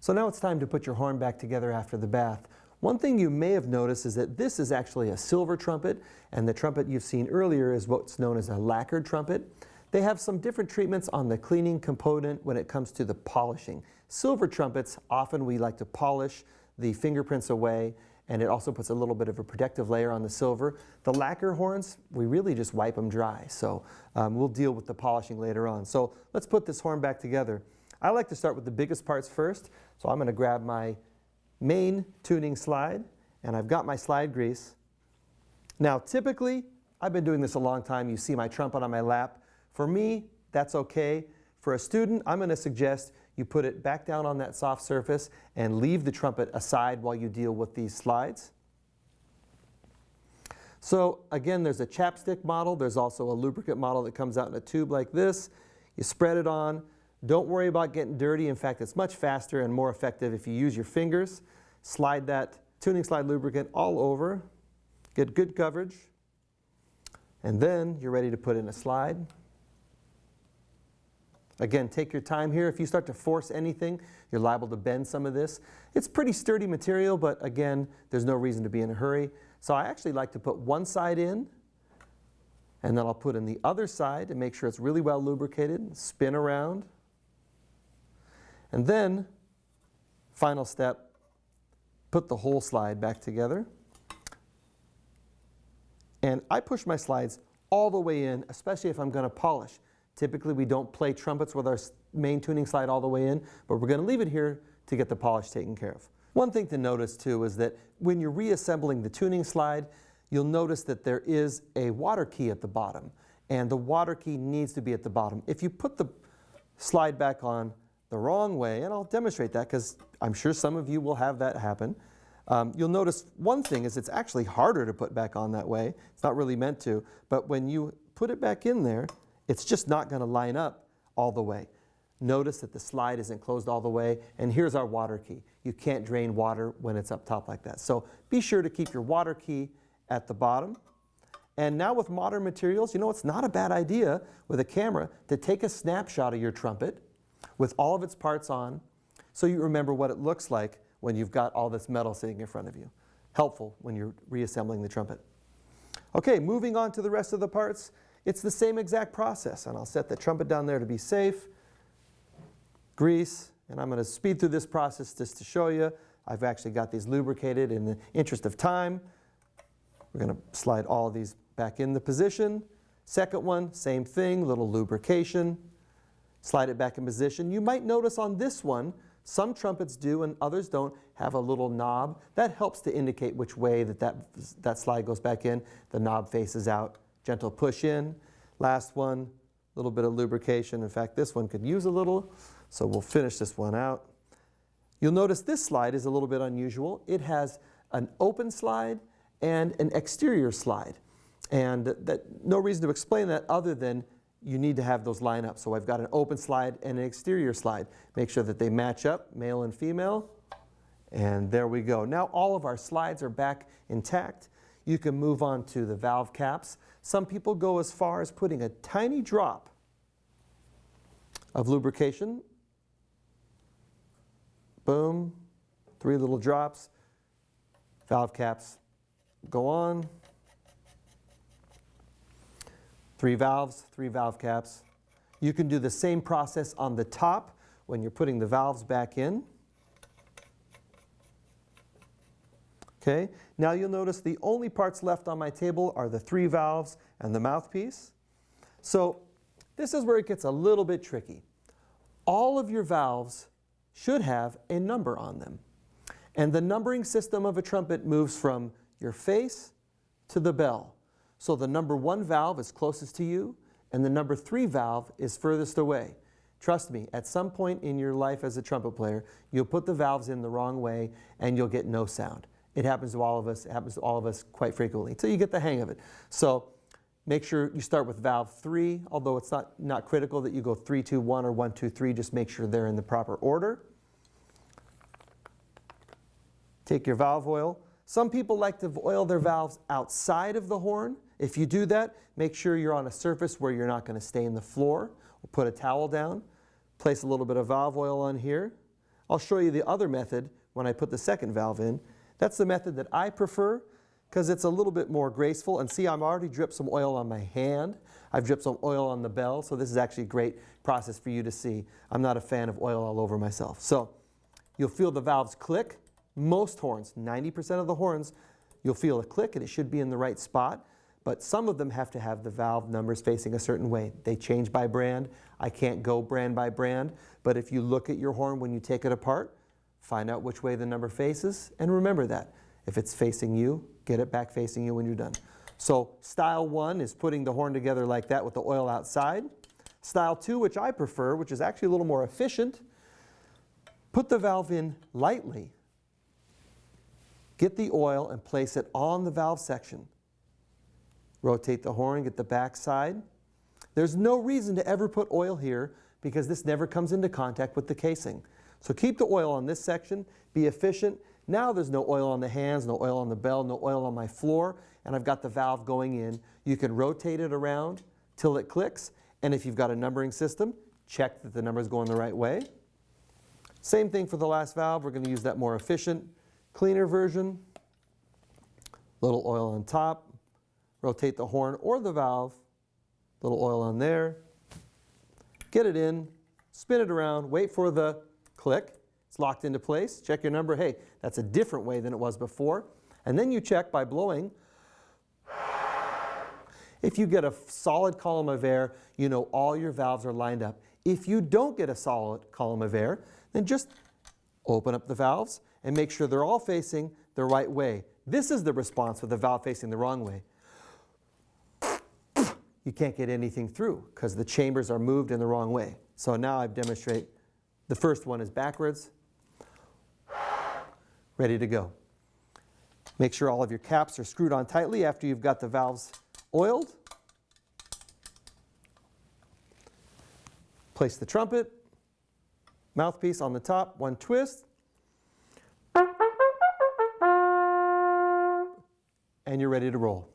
So now it's time to put your horn back together after the bath. One thing you may have noticed is that this is actually a silver trumpet, and the trumpet you've seen earlier is what's known as a lacquered trumpet. They have some different treatments on the cleaning component when it comes to the polishing. Silver trumpets, often we like to polish the fingerprints away, and it also puts a little bit of a protective layer on the silver. The lacquer horns, we really just wipe them dry, so we'll deal with the polishing later on. So let's put this horn back together. I like to start with the biggest parts first, so I'm going to grab my main tuning slide, and I've got my slide grease. Now typically, I've been doing this a long time, you see my trumpet on my lap. For me, that's okay. For a student, I'm going to suggest you put it back down on that soft surface and leave the trumpet aside while you deal with these slides. So again, there's a chapstick model. There's also a lubricant model that comes out in a tube like this. You spread it on. Don't worry about getting dirty. In fact, it's much faster and more effective if you use your fingers. Slide that tuning slide lubricant all over. Get good coverage. And then you're ready to put in a slide. Again, take your time here. If you start to force anything, you're liable to bend some of this. It's pretty sturdy material, but again, there's no reason to be in a hurry. So I actually like to put one side in, and then I'll put in the other side to make sure it's really well lubricated. Spin around. And then, final step, put the whole slide back together. And I push my slides all the way in, especially if I'm going to polish. Typically, we don't play trumpets with our main tuning slide all the way in, but we're going to leave it here to get the polish taken care of. One thing to notice, too, is that when you're reassembling the tuning slide, you'll notice that there is a water key at the bottom, and the water key needs to be at the bottom. If you put the slide back on the wrong way, and I'll demonstrate that because I'm sure some of you will have that happen, you'll notice one thing is it's actually harder to put back on that way. It's not really meant to, but when you put it back in there, it's just not going to line up all the way. Notice that the slide isn't closed all the way, and here's our water key. You can't drain water when it's up top like that. So be sure to keep your water key at the bottom. And now with modern materials, you know, it's not a bad idea with a camera to take a snapshot of your trumpet with all of its parts on so you remember what it looks like when you've got all this metal sitting in front of you. Helpful when you're reassembling the trumpet. Okay, moving on to the rest of the parts. It's the same exact process, and I'll set the trumpet down there to be safe. Grease, and I'm going to speed through this process just to show you. I've actually got these lubricated in the interest of time. We're going to slide all of these back in the position. Second one, same thing, little lubrication. Slide it back in position. You might notice on this one, some trumpets do and others don't have a little knob. That helps to indicate which way that slide goes back in. The knob faces out. Gentle push in. Last one, a little bit of lubrication. In fact, this one could use a little, so we'll finish this one out. You'll notice this slide is a little bit unusual. It has an open slide and an exterior slide. And no reason to explain that other than you need to have those line up. So I've got an open slide and an exterior slide. Make sure that they match up, male and female. And there we go. Now all of our slides are back intact. You can move on to the valve caps. Some people go as far as putting a tiny drop of lubrication. Boom, 3 little drops. Valve caps go on. 3 valves, 3 valve caps. You can do the same process on the top when you're putting the valves back in. Okay, now you'll notice the only parts left on my table are the 3 valves and the mouthpiece. So this is where it gets a little bit tricky. All of your valves should have a number on them. And the numbering system of a trumpet moves from your face to the bell. So the number 1 valve is closest to you, and the number 3 valve is furthest away. Trust me, at some point in your life as a trumpet player, you'll put the valves in the wrong way and you'll get no sound. It happens to all of us. It happens to all of us quite frequently until you get the hang of it. So make sure you start with valve 3, although it's not critical that you go 3, 2, 1 or 1, 2, 3. Just make sure they're in the proper order. Take your valve oil. Some people like to oil their valves outside of the horn. If you do that, make sure you're on a surface where you're not going to stain the floor. Or put a towel down. Place a little bit of valve oil on here. I'll show you the other method when I put the second valve in. That's the method that I prefer because it's a little bit more graceful. And see, I've already dripped some oil on my hand. I've dripped some oil on the bell, so this is actually a great process for you to see. I'm not a fan of oil all over myself. So you'll feel the valves click. Most horns, 90% of the horns, you'll feel a click and it should be in the right spot. But some of them have to have the valve numbers facing a certain way. They change by brand. I can't go brand by brand. But if you look at your horn when you take it apart, find out which way the number faces, and remember that. If it's facing you, get it back facing you when you're done. So style 1 is putting the horn together like that with the oil outside. Style 2, which I prefer, which is actually a little more efficient, put the valve in lightly, get the oil and place it on the valve section. Rotate the horn, get the back side. There's no reason to ever put oil here because this never comes into contact with the casing. So keep the oil on this section, be efficient. Now there's no oil on the hands, no oil on the bell, no oil on my floor, and I've got the valve going in. You can rotate it around till it clicks, and if you've got a numbering system, check that the numbers go in the right way. Same thing for the last valve. We're going to use that more efficient, cleaner version. Little oil on top. Rotate the horn or the valve. Little oil on there. Get it in, spin it around, wait for the click. It's locked into place. Check your number. Hey, that's a different way than it was before. And then you check by blowing. If you get a solid column of air, you know all your valves are lined up. If you don't get a solid column of air, then just open up the valves and make sure they're all facing the right way. This is the response with the valve facing the wrong way. You can't get anything through because the chambers are moved in the wrong way. So now I've demonstrated the first one is backwards. Ready to go. Make sure all of your caps are screwed on tightly after you've got the valves oiled. Place the trumpet, mouthpiece on the top, one twist, and you're ready to roll.